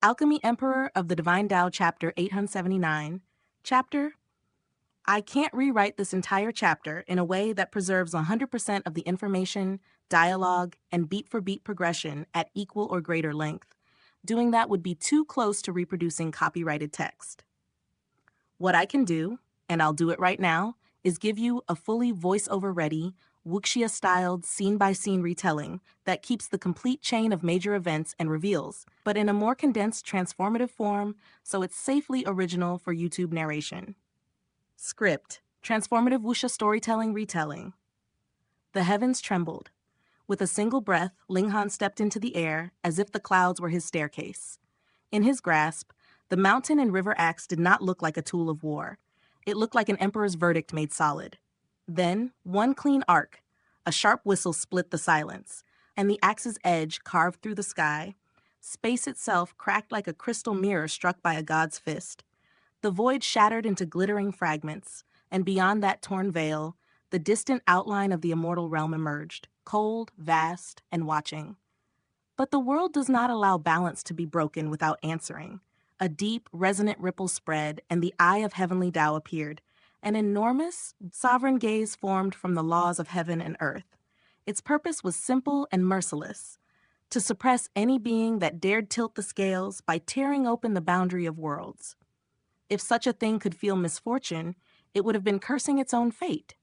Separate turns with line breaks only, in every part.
Alchemy Emperor of the Divine Dao, Chapter 879. Chapter: I can't rewrite this entire chapter in a way that preserves 100% of the information, dialogue, and beat-for-beat progression at equal or greater length. Doing that would be too close to reproducing copyrighted text. What I can do, and I'll do it right now, is give you a fully voice-over-ready, wuxia-styled, scene-by-scene retelling that keeps the complete chain of major events and reveals, but in a more condensed, transformative form, so it's safely original for YouTube narration. Script: Transformative wuxia storytelling retelling. The heavens trembled. With a single breath, Linghan stepped into the air as if the clouds were his staircase. In his grasp, the mountain and river axe did not look like a tool of war. It looked like an emperor's verdict made solid. Then, one clean arc, a sharp whistle split the silence, and the axe's edge carved through the sky. Space itself cracked like a crystal mirror struck by a god's fist. The void shattered into glittering fragments, and beyond that torn veil, the distant outline of the immortal realm emerged, cold, vast, and watching. But the world does not allow balance to be broken without answering. A deep, resonant ripple spread, and the eye of heavenly Tao appeared. An enormous, sovereign gaze formed from the laws of heaven and earth. Its purpose was simple and merciless: to suppress any being that dared tilt the scales by tearing open the boundary of worlds. If such a thing could feel misfortune, it would have been cursing its own fate.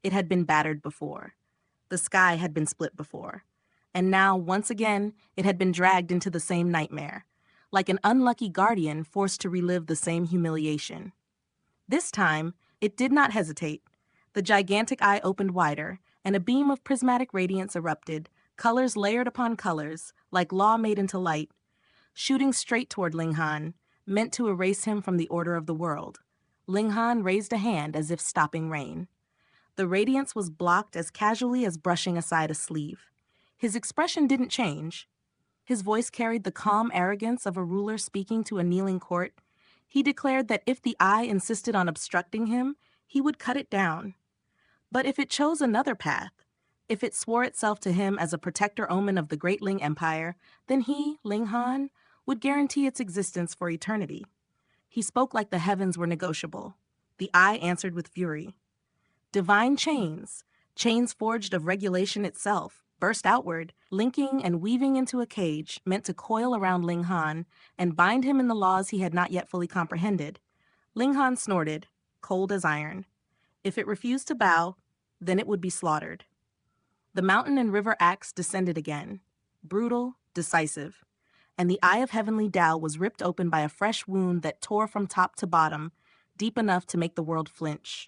It had been battered before. The sky had been split before. And now, once again, it had been dragged into the same nightmare, like an unlucky guardian forced to relive the same humiliation. This time, it did not hesitate. The gigantic eye opened wider, and a beam of prismatic radiance erupted, colors layered upon colors, like law made into light, shooting straight toward Linghan, meant to erase him from the order of the world. Linghan raised a hand as if stopping rain. The radiance was blocked as casually as brushing aside a sleeve. His expression didn't change. His voice carried the calm arrogance of a ruler speaking to a kneeling court. He declared that if the eye insisted on obstructing him, he would cut it down. But if it chose another path, if it swore itself to him as a protector omen of the great Ling Empire, then he, Linghan, would guarantee its existence for eternity. He spoke like the heavens were negotiable. The eye answered with fury. Divine chains, chains forged of regulation itself, burst outward, linking and weaving into a cage meant to coil around Linghan and bind him in the laws he had not yet fully comprehended. Linghan snorted, cold as iron. If it refused to bow, then it would be slaughtered. The mountain and river axe descended again, brutal, decisive, and the eye of heavenly Tao was ripped open by a fresh wound that tore from top to bottom, deep enough to make the world flinch.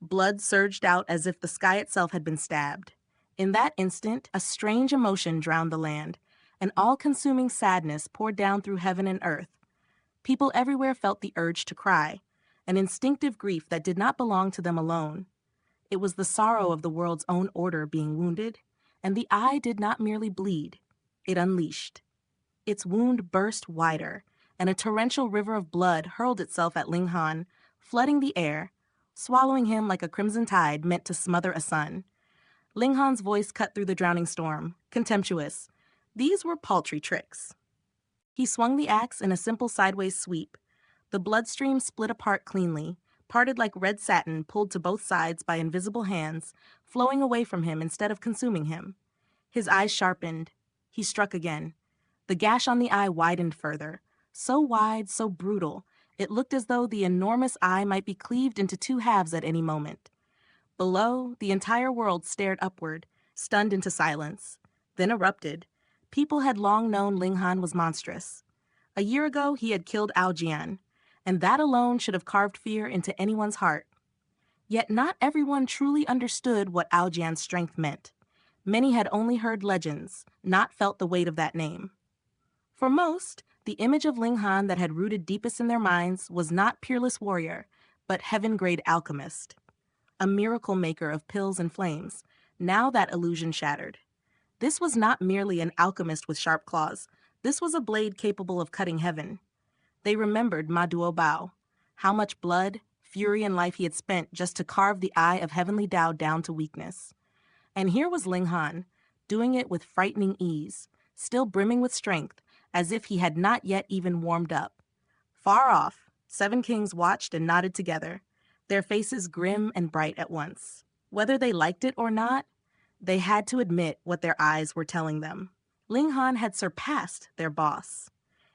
Blood surged out as if the sky itself had been stabbed. In that instant, a strange emotion drowned the land. An all-consuming sadness poured down through heaven and earth. People everywhere felt the urge to cry, an instinctive grief that did not belong to them alone. It was the sorrow of the world's own order being wounded, and the eye did not merely bleed. It unleashed. Its wound burst wider, and a torrential river of blood hurled itself at Linghan, flooding the air, swallowing him like a crimson tide meant to smother a sun. Linghan's voice cut through the drowning storm, contemptuous. These were paltry tricks. He swung the axe in a simple sideways sweep. The bloodstream split apart cleanly, parted like red satin pulled to both sides by invisible hands, flowing away from him instead of consuming him. His eyes sharpened. He struck again. The gash on the eye widened further. So wide, so brutal, it looked as though the enormous eye might be cleaved into two halves at any moment. Below, the entire world stared upward, stunned into silence, then erupted. People had long known Linghan was monstrous. A year ago, he had killed Aojian, and that alone should have carved fear into anyone's heart. Yet not everyone truly understood what Aojian's strength meant. Many had only heard legends, not felt the weight of that name. For most, the image of Linghan that had rooted deepest in their minds was not peerless warrior, but heaven-grade alchemist. A miracle maker of pills and flames. Now that illusion shattered. This was not merely an alchemist with sharp claws. This was a blade capable of cutting heaven. They remembered Ma Duo Bao, how much blood, fury, and life he had spent just to carve the eye of heavenly Tao down to weakness. And here was Linghan, doing it with frightening ease, still brimming with strength, as if he had not yet even warmed up. Far off, 7 kings watched and nodded together, their faces grim and bright at once. Whether they liked it or not, they had to admit what their eyes were telling them. Ling Han had surpassed their boss.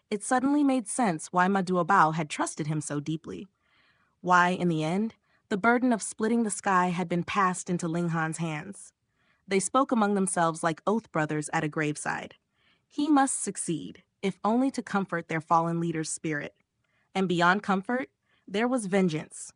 It suddenly made sense why Ma Duobao had trusted him so deeply. Why, in the end, the burden of splitting the sky had been passed into Ling Han's hands. They spoke among themselves like oath brothers at a graveside. He must succeed, if only to comfort their fallen leader's spirit. And beyond comfort, there was vengeance.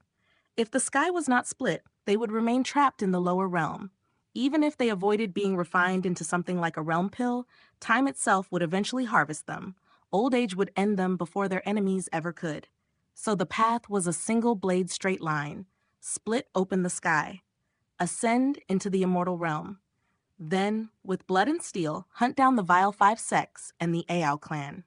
If the sky was not split, they would remain trapped in the lower realm. Even if they avoided being refined into something like a realm pill, time itself would eventually harvest them. Old age would end them before their enemies ever could. So the path was a single blade straight line. Split open the sky. Ascend into the immortal realm. Then, with blood and steel, hunt down the vile 5 sects and the Ao clan.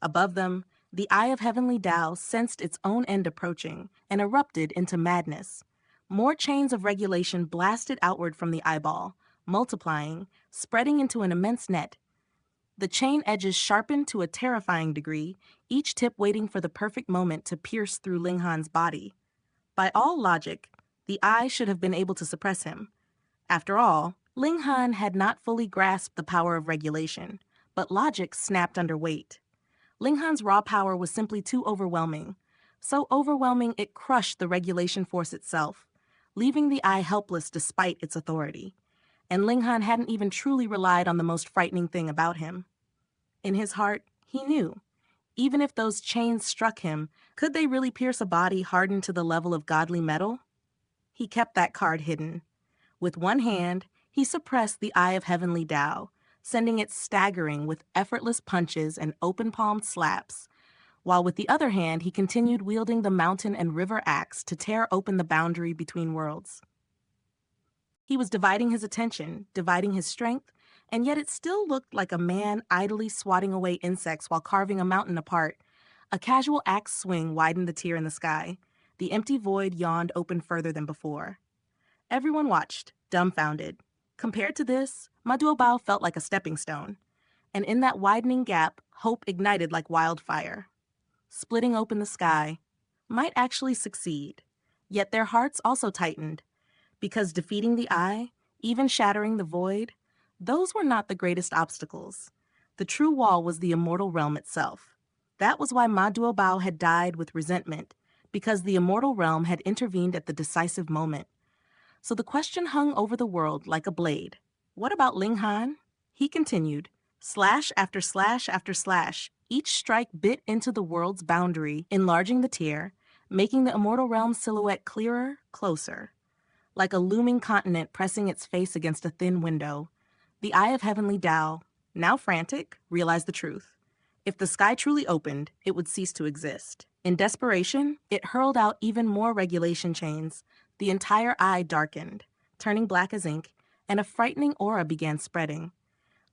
Above them, the Eye of Heavenly Dao sensed its own end approaching and erupted into madness. More chains of regulation blasted outward from the eyeball, multiplying, spreading into an immense net. The chain edges sharpened to a terrifying degree, each tip waiting for the perfect moment to pierce through Ling Han's body. By all logic, the Eye should have been able to suppress him. After all, Ling Han had not fully grasped the power of regulation, but logic snapped under weight. Ling Han's raw power was simply too overwhelming. So overwhelming it crushed the regulation force itself, leaving the Eye helpless despite its authority. And Ling Han hadn't even truly relied on the most frightening thing about him. In his heart, he knew. Even if those chains struck him, could they really pierce a body hardened to the level of godly metal? He kept that card hidden. With one hand, he suppressed the Eye of Heavenly Dao, sending it staggering with effortless punches and open-palmed slaps, while with the other hand he continued wielding the mountain and river axe to tear open the boundary between worlds. He was dividing his attention, dividing his strength, and yet it still looked like a man idly swatting away insects while carving a mountain apart. A casual axe swing widened the tear in the sky. The empty void yawned open further than before. Everyone watched, dumbfounded. Compared to this, Ma Duobao felt like a stepping stone. And in that widening gap, hope ignited like wildfire. Splitting open the sky might actually succeed. Yet their hearts also tightened. Because defeating the Eye, even shattering the void, those were not the greatest obstacles. The true wall was the immortal realm itself. That was why Ma Duobao had died with resentment, because the immortal realm had intervened at the decisive moment. So the question hung over the world like a blade. What about Ling Han? He continued, slash after slash after slash. Each strike bit into the world's boundary, enlarging the tear, making the immortal realm's silhouette clearer, closer. Like a looming continent pressing its face against a thin window, the Eye of Heavenly Dao, now frantic, realized the truth. If the sky truly opened, it would cease to exist. In desperation, it hurled out even more regulation chains. The entire eye darkened, turning black as ink, and a frightening aura began spreading.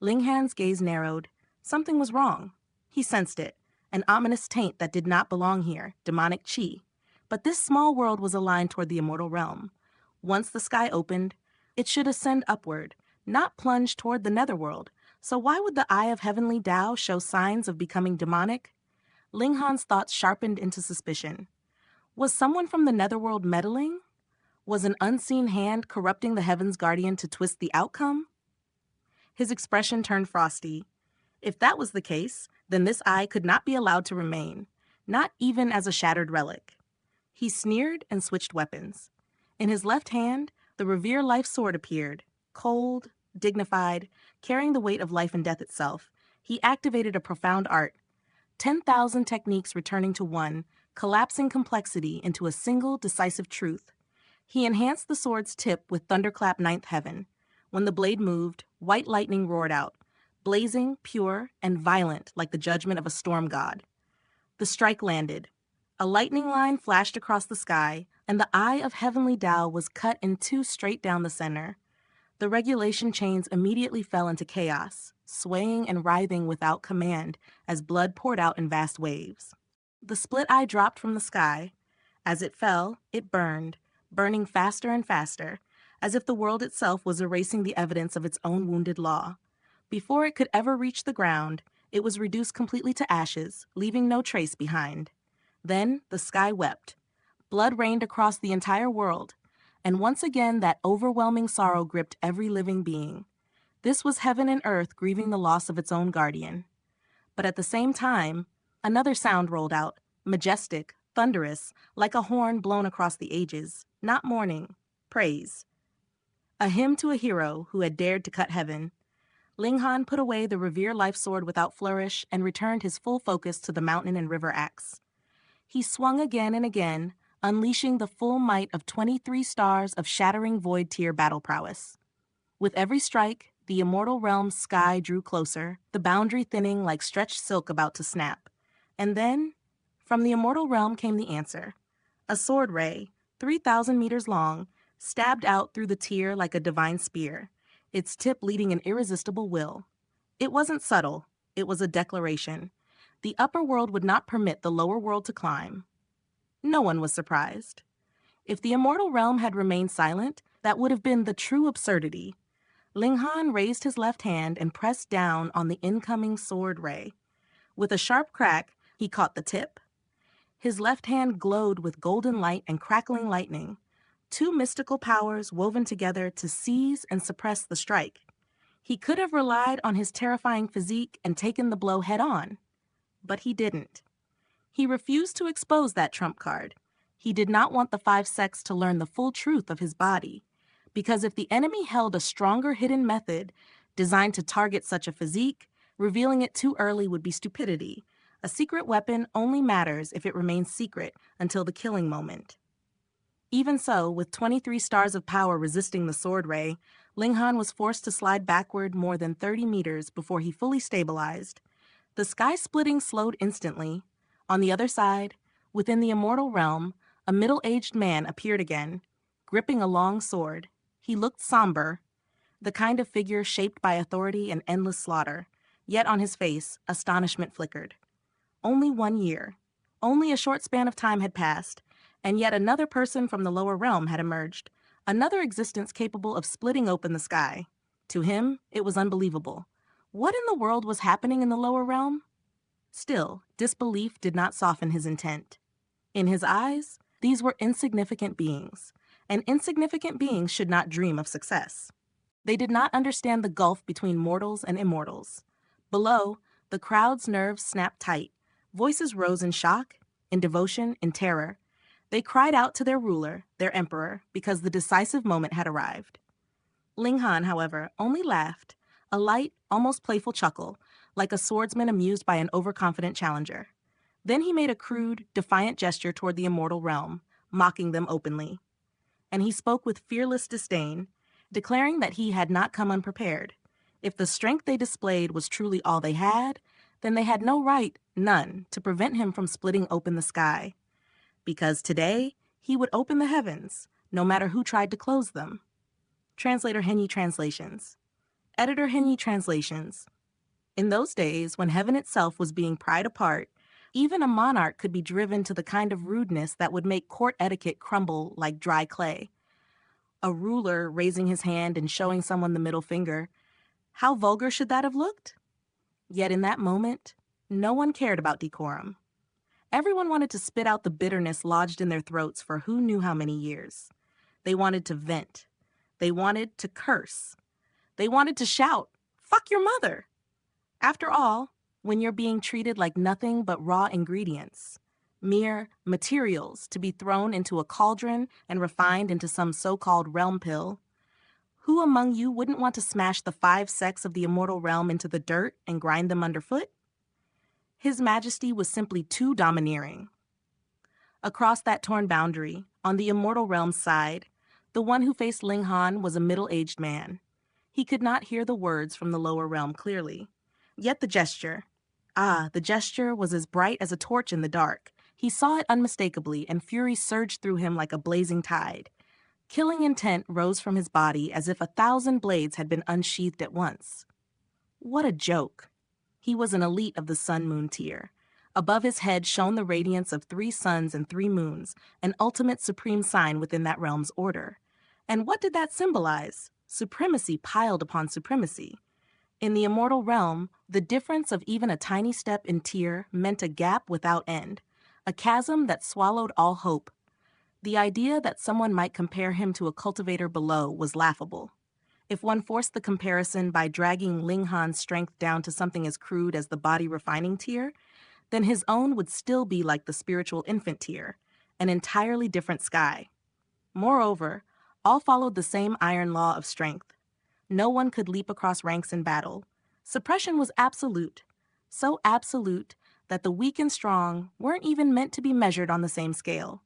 Ling Han's gaze narrowed. Something was wrong. He sensed it, an ominous taint that did not belong here, demonic qi. But this small world was aligned toward the immortal realm. Once the sky opened, it should ascend upward, not plunge toward the netherworld. So why would the Eye of Heavenly Dao show signs of becoming demonic? Ling Han's thoughts sharpened into suspicion. Was someone from the netherworld meddling? Was an unseen hand corrupting the Heaven's Guardian to twist the outcome? His expression turned frosty. If that was the case, then this eye could not be allowed to remain, not even as a shattered relic. He sneered and switched weapons. In his left hand, the Revere Life Sword appeared, cold, dignified, carrying the weight of life and death itself. He activated a profound art, 10,000 techniques returning to one, collapsing complexity into a single decisive truth. He enhanced the sword's tip with Thunderclap Ninth Heaven. When the blade moved, white lightning roared out, blazing, pure, and violent like the judgment of a storm god. The strike landed. A lightning line flashed across the sky, and the Eye of Heavenly Dao was cut in two straight down the center. The regulation chains immediately fell into chaos, swaying and writhing without command as blood poured out in vast waves. The split eye dropped from the sky. As it fell, it burned, burning faster and faster, as if the world itself was erasing the evidence of its own wounded law. Before it could ever reach the ground, It was reduced completely to ashes, leaving no trace behind. Then the sky wept. Blood rained across the entire world, and once again that overwhelming sorrow gripped every living being. This was heaven and earth grieving the loss of its own guardian. But at the same time, another sound rolled out, majestic, thunderous, like a horn blown across the ages, not mourning, praise. A hymn to a hero who had dared to cut heaven. Linghan put away the revere life sword without flourish and returned his full focus to the mountain and river axe. He swung again and again, unleashing the full might of 23 stars of shattering void tier battle prowess. With every strike, the immortal realm's sky drew closer, the boundary thinning like stretched silk about to snap. And then, from the immortal realm came the answer. A sword ray, 3,000 meters long, stabbed out through the tier like a divine spear, its tip leading an irresistible will. It wasn't subtle, it was a declaration. The upper world would not permit the lower world to climb. No one was surprised. If the immortal realm had remained silent, that would have been the true absurdity. Linghan raised his left hand and pressed down on the incoming sword ray. With a sharp crack, he caught the tip. His left hand glowed with golden light and crackling lightning, two mystical powers woven together to seize and suppress the strike. He could have relied on his terrifying physique and taken the blow head-on, but he didn't. He refused to expose that trump card. He did not want the five sects to learn the full truth of his body, because if the enemy held a stronger hidden method designed to target such a physique, revealing it too early would be stupidity. A secret weapon only matters if it remains secret until the killing moment. Even so, with 23 stars of power resisting the sword ray, Linghan was forced to slide backward more than 30 meters before he fully stabilized. The sky splitting slowed instantly. On the other side, within the immortal realm, a middle-aged man appeared again, gripping a long sword. He looked somber, the kind of figure shaped by authority and endless slaughter, yet on his face, astonishment flickered. Only 1 year. Only a short span of time had passed, and yet another person from the lower realm had emerged, another existence capable of splitting open the sky. To him, it was unbelievable. What in the world was happening in the lower realm? Still, disbelief did not soften his intent. In his eyes, these were insignificant beings, and insignificant beings should not dream of success. They did not understand the gulf between mortals and immortals. Below, the crowd's nerves snapped tight. Voices rose in shock, in devotion, in terror. They cried out to their ruler, their emperor, because the decisive moment had arrived. Linghan, however, only laughed, a light, almost playful chuckle, like a swordsman amused by an overconfident challenger. Then he made a crude, defiant gesture toward the immortal realm, mocking them openly. And he spoke with fearless disdain, declaring that he had not come unprepared. If the strength they displayed was truly all they had, then they had no right, none, to prevent him from splitting open the sky. Because today, he would open the heavens, no matter who tried to close them. Translator Henyi Translations. Editor Henyi Translations. In those days, when heaven itself was being pried apart, even a monarch could be driven to the kind of rudeness that would make court etiquette crumble like dry clay. A ruler raising his hand and showing someone the middle finger. How vulgar should that have looked? Yet in that moment, no one cared about decorum. Everyone wanted to spit out the bitterness lodged in their throats for who knew how many years. They wanted to vent. They wanted to curse. They wanted to shout, "Fuck your mother!" After all, when you're being treated like nothing but raw ingredients, mere materials to be thrown into a cauldron and refined into some so-called realm pill, who among you wouldn't want to smash the 5 sects of the immortal realm into the dirt and grind them underfoot? His Majesty was simply too domineering. Across that torn boundary, on the immortal realm's side, the one who faced Linghan was a middle-aged man. He could not hear the words from the lower realm clearly. Yet the gesture was as bright as a torch in the dark. He saw it unmistakably, and fury surged through him like a blazing tide. Killing intent rose from his body as if 1,000 blades had been unsheathed at once. What a joke. He was an elite of the sun-moon tier. Above his head shone the radiance of 3 suns and 3 moons, an ultimate supreme sign within that realm's order. And what did that symbolize? Supremacy piled upon supremacy. In the immortal realm, the difference of even a tiny step in tier meant a gap without end, a chasm that swallowed all hope. The idea that someone might compare him to a cultivator below was laughable. If one forced the comparison by dragging Ling Han's strength down to something as crude as the body refining tier, then his own would still be like the spiritual infant tier, an entirely different sky. Moreover, all followed the same iron law of strength. No one could leap across ranks in battle. Suppression was absolute, so absolute that the weak and strong weren't even meant to be measured on the same scale.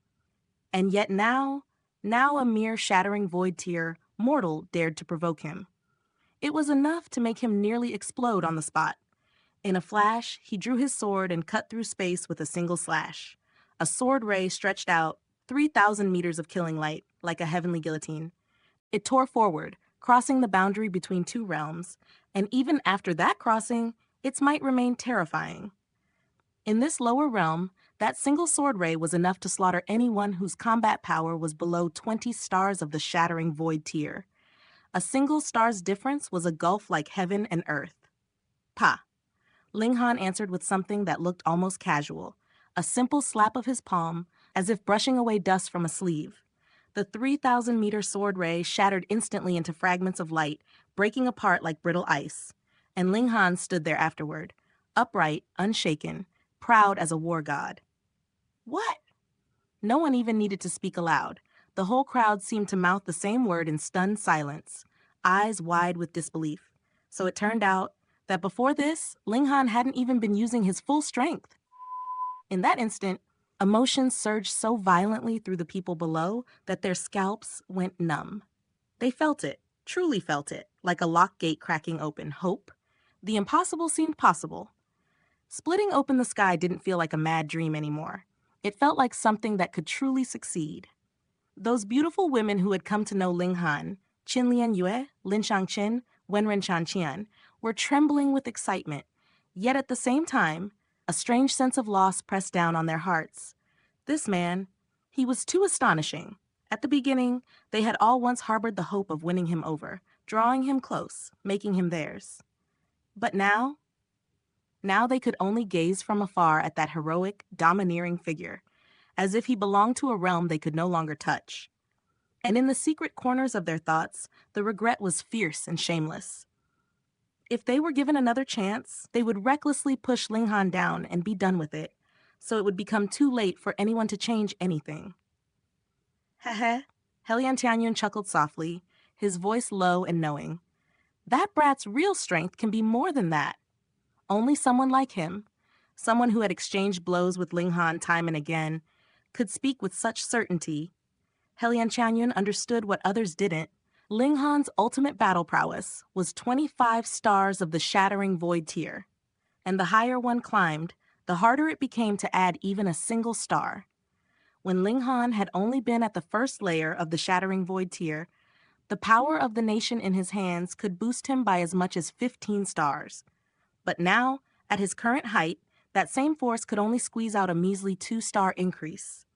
And yet now a mere shattering void tier mortal dared to provoke him. It was enough to make him nearly explode on the spot. In a flash, he drew his sword and cut through space with a single slash. A sword ray stretched out 3,000 meters of killing light, like a heavenly guillotine. It tore forward, crossing the boundary between two realms, and even after that crossing, its might remained terrifying. In this lower realm, that single sword ray was enough to slaughter anyone whose combat power was below 20 stars of the shattering void tier. A single star's difference was a gulf like heaven and earth. Pa! Ling Han answered with something that looked almost casual, a simple slap of his palm, as if brushing away dust from a sleeve. The 3,000-meter sword ray shattered instantly into fragments of light, breaking apart like brittle ice. And Ling Han stood there afterward, upright, unshaken, proud as a war god. What? No one even needed to speak aloud. The whole crowd seemed to mouth the same word in stunned silence, eyes wide with disbelief. So it turned out that before this, Ling Han hadn't even been using his full strength. In that instant, emotions surged so violently through the people below that their scalps went numb. They felt it, truly felt it, like a locked gate cracking open. Hope. The impossible seemed possible. Splitting open the sky didn't feel like a mad dream anymore. It felt like something that could truly succeed. Those beautiful women who had come to know Ling Han, Qin Lian Yue, Lin Shangqin, Wenren Chanqian, were trembling with excitement, yet at the same time, a strange sense of loss pressed down on their hearts. This man, he was too astonishing. At the beginning, they had all once harbored the hope of winning him over, drawing him close, making him theirs. But now they could only gaze from afar at that heroic, domineering figure, as if he belonged to a realm they could no longer touch. And in the secret corners of their thoughts, the regret was fierce and shameless. If they were given another chance, they would recklessly push Ling Han down and be done with it, so it would become too late for anyone to change anything. Heh. Helian Tianyun chuckled softly, his voice low and knowing. That brat's real strength can be more than that. Only someone like him, someone who had exchanged blows with Ling Han time and again, could speak with such certainty. Helian Tianyun understood what others didn't. Ling Han's ultimate battle prowess was 25 stars of the shattering void tier, and the higher one climbed, the harder it became to add even a single star. When Ling Han had only been at the first layer of the shattering void tier, the power of the nation in his hands could boost him by as much as 15 stars. But now, at his current height, that same force could only squeeze out a measly 2-star increase.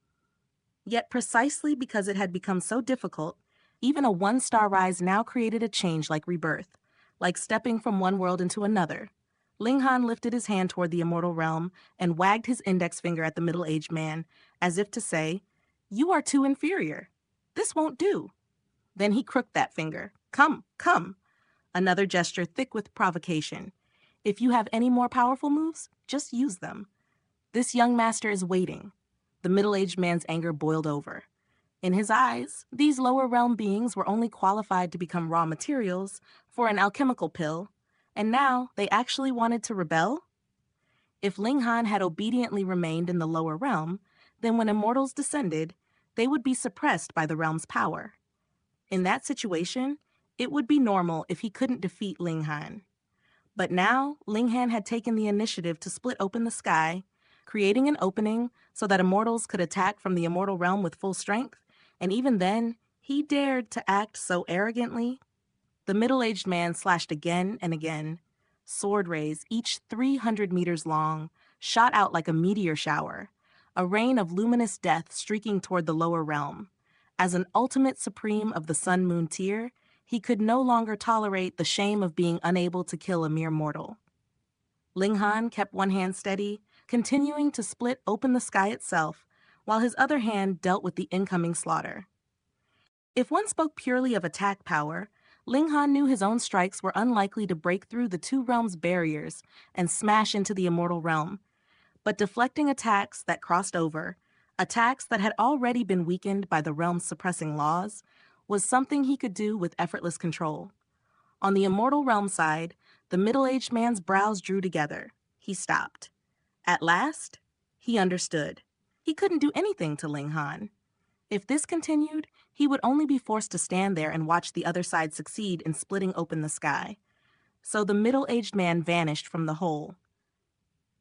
Yet precisely because it had become so difficult, even a 1-star rise now created a change like rebirth, like stepping from one world into another. Ling Han lifted his hand toward the immortal realm and wagged his index finger at the middle-aged man, as if to say, "You are too inferior. This won't do." Then he crooked that finger. "Come, come." Another gesture thick with provocation. "If you have any more powerful moves, just use them. This young master is waiting." The middle-aged man's anger boiled over. In his eyes, these lower realm beings were only qualified to become raw materials for an alchemical pill, and now they actually wanted to rebel? If Ling Han had obediently remained in the lower realm, then when immortals descended, they would be suppressed by the realm's power. In that situation, it would be normal if he couldn't defeat Ling Han. But now, Ling Han had taken the initiative to split open the sky, creating an opening so that immortals could attack from the immortal realm with full strength, and even then, he dared to act so arrogantly. The middle-aged man slashed again and again. Sword rays, each 300 meters long, shot out like a meteor shower, a rain of luminous death streaking toward the lower realm. As an ultimate supreme of the sun-moon tier, He could no longer tolerate the shame of being unable to kill a mere mortal. Ling Han kept one hand steady, continuing to split open the sky itself, while his other hand dealt with the incoming slaughter. If one spoke purely of attack power, Ling Han knew his own strikes were unlikely to break through the two realms' barriers and smash into the immortal realm. But deflecting attacks that crossed over, attacks that had already been weakened by the realm's suppressing laws, was something he could do with effortless control. On the immortal realm side, the middle-aged man's brows drew together. He stopped. At last, he understood. He couldn't do anything to Ling Han. If this continued, he would only be forced to stand there and watch the other side succeed in splitting open the sky. So the middle-aged man vanished from the hole.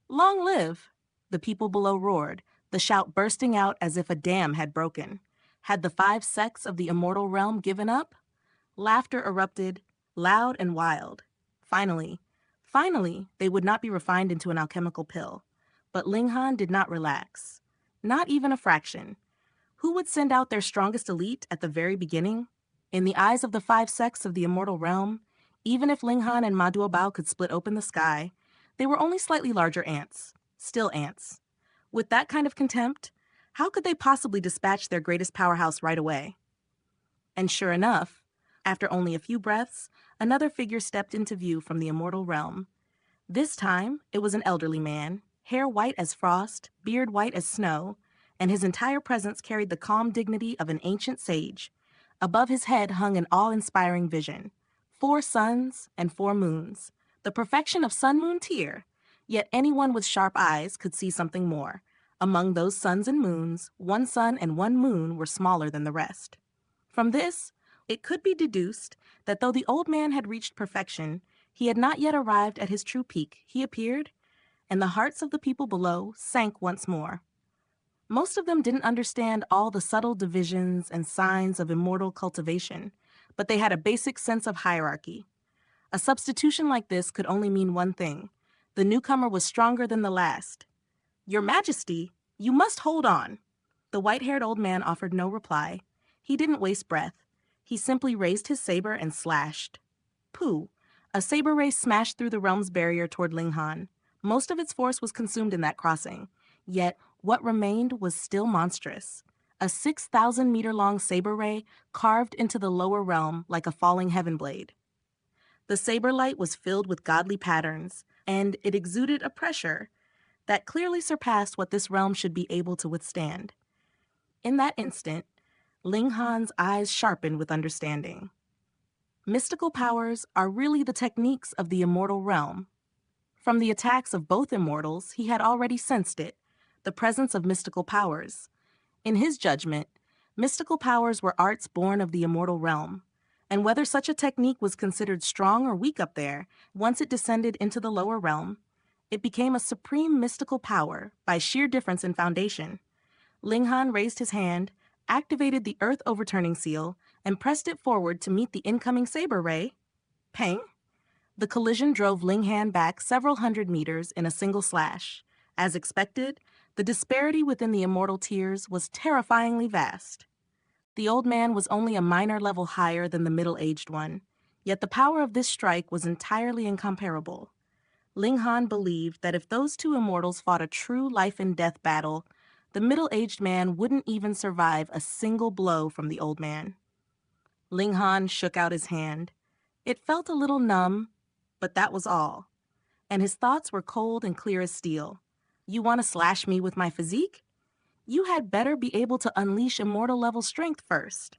"Long live!" the people below roared, the shout bursting out as if a dam had broken. Had the 5 sects of the immortal realm given up? Laughter erupted, loud and wild. Finally, they would not be refined into an alchemical pill. But Ling Han did not relax. Not even a fraction. Who would send out their strongest elite at the very beginning? In the eyes of the 5 sects of the immortal realm, even if Ling Han and Ma Duobao could split open the sky, they were only slightly larger ants. Still ants. With that kind of contempt, how could they possibly dispatch their greatest powerhouse right away? And sure enough, after only a few breaths, another figure stepped into view from the immortal realm. This time, it was an elderly man, hair white as frost, beard white as snow, and his entire presence carried the calm dignity of an ancient sage. Above his head hung an awe-inspiring vision. 4 suns and 4 moons. The perfection of sun-moon tier. Yet anyone with sharp eyes could see something more. Among those suns and moons, 1 sun and 1 moon were smaller than the rest. From this, it could be deduced that though the old man had reached perfection, he had not yet arrived at his true peak. He appeared, and the hearts of the people below sank once more. Most of them didn't understand all the subtle divisions and signs of immortal cultivation, but they had a basic sense of hierarchy. A substitution like this could only mean one thing. The newcomer was stronger than the last. "Your Majesty, you must hold on." The white-haired old man offered no reply. He didn't waste breath. He simply raised his saber and slashed. Pooh! A saber ray smashed through the realm's barrier toward Ling Han. Most of its force was consumed in that crossing. Yet, what remained was still monstrous. A 6,000-meter-long saber ray carved into the lower realm like a falling heaven blade. The saber light was filled with godly patterns, and it exuded a pressure that clearly surpassed what this realm should be able to withstand. In that instant, Ling Han's eyes sharpened with understanding. Mystical powers are really the techniques of the immortal realm. From the attacks of both immortals, he had already sensed it, the presence of mystical powers. In his judgment, mystical powers were arts born of the immortal realm, and whether such a technique was considered strong or weak up there, once it descended into the lower realm, it became a supreme mystical power by sheer difference in foundation. Ling Han raised his hand, activated the earth overturning seal, and pressed it forward to meet the incoming saber ray. Pang! The collision drove Ling Han back several hundred meters in a single slash. As expected, the disparity within the immortal tiers was terrifyingly vast. The old man was only a minor level higher than the middle-aged one, yet the power of this strike was entirely incomparable. Ling Han believed that if those two immortals fought a true life-and-death battle, the middle-aged man wouldn't even survive a single blow from the old man. Ling Han shook out his hand. It felt a little numb, but that was all. And his thoughts were cold and clear as steel. "You want to slash me with my physique? You had better be able to unleash immortal-level strength first."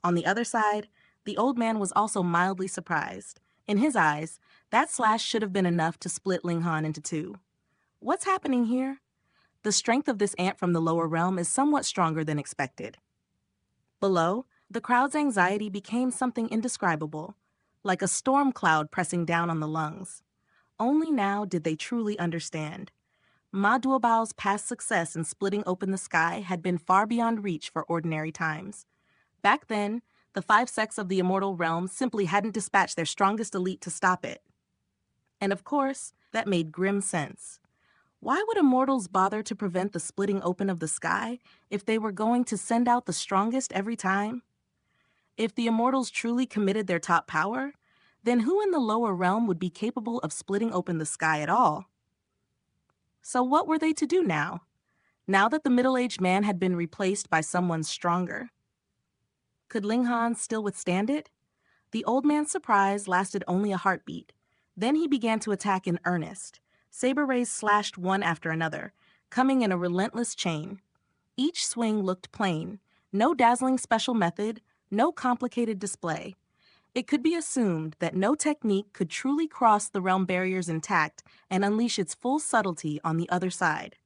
On the other side, the old man was also mildly surprised. In his eyes, that slash should have been enough to split Ling Han into 2. What's happening here? The strength of this ant from the lower realm is somewhat stronger than expected. Below, the crowd's anxiety became something indescribable, like a storm cloud pressing down on the lungs. Only now did they truly understand. Ma Duobao's past success in splitting open the sky had been far beyond reach for ordinary times. Back then, the 5 sects of the immortal realm simply hadn't dispatched their strongest elite to stop it. And of course, that made grim sense. Why would immortals bother to prevent the splitting open of the sky if they were going to send out the strongest every time? If the immortals truly committed their top power, then who in the lower realm would be capable of splitting open the sky at all? So what were they to do now? Now that the middle-aged man had been replaced by someone stronger? Could Ling Han still withstand it? The old man's surprise lasted only a heartbeat. Then he began to attack in earnest. Saber rays slashed one after another, coming in a relentless chain. Each swing looked plain. No dazzling special method, no complicated display. It could be assumed that no technique could truly cross the realm barriers intact and unleash its full subtlety on the other side.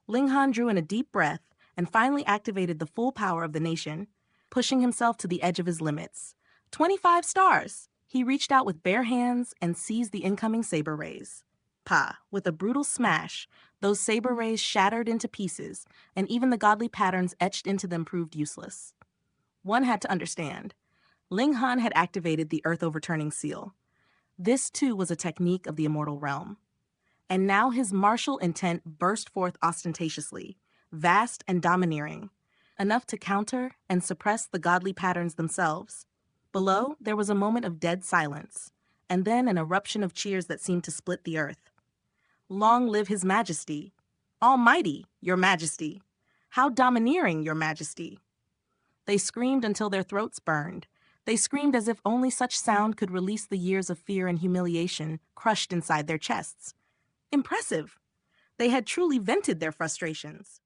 Ling Han drew in a deep breath and finally activated the full power of the nation, pushing himself to the edge of his limits. 25 stars! He reached out with bare hands and seized the incoming saber rays. Pa! With a brutal smash, those saber rays shattered into pieces, and even the godly patterns etched into them proved useless. One had to understand. Ling Han had activated the Earth Overturning Seal. This, too, was a technique of the immortal realm. And now his martial intent burst forth ostentatiously, vast and domineering, enough to counter and suppress the godly patterns themselves. Below, there was a moment of dead silence, and then an eruption of cheers that seemed to split the earth. Long live His Majesty! Almighty, Your Majesty! How domineering, Your Majesty! They screamed until their throats burned. They screamed as if only such sound could release the years of fear and humiliation crushed inside their chests. Impressive! They had truly vented their frustrations.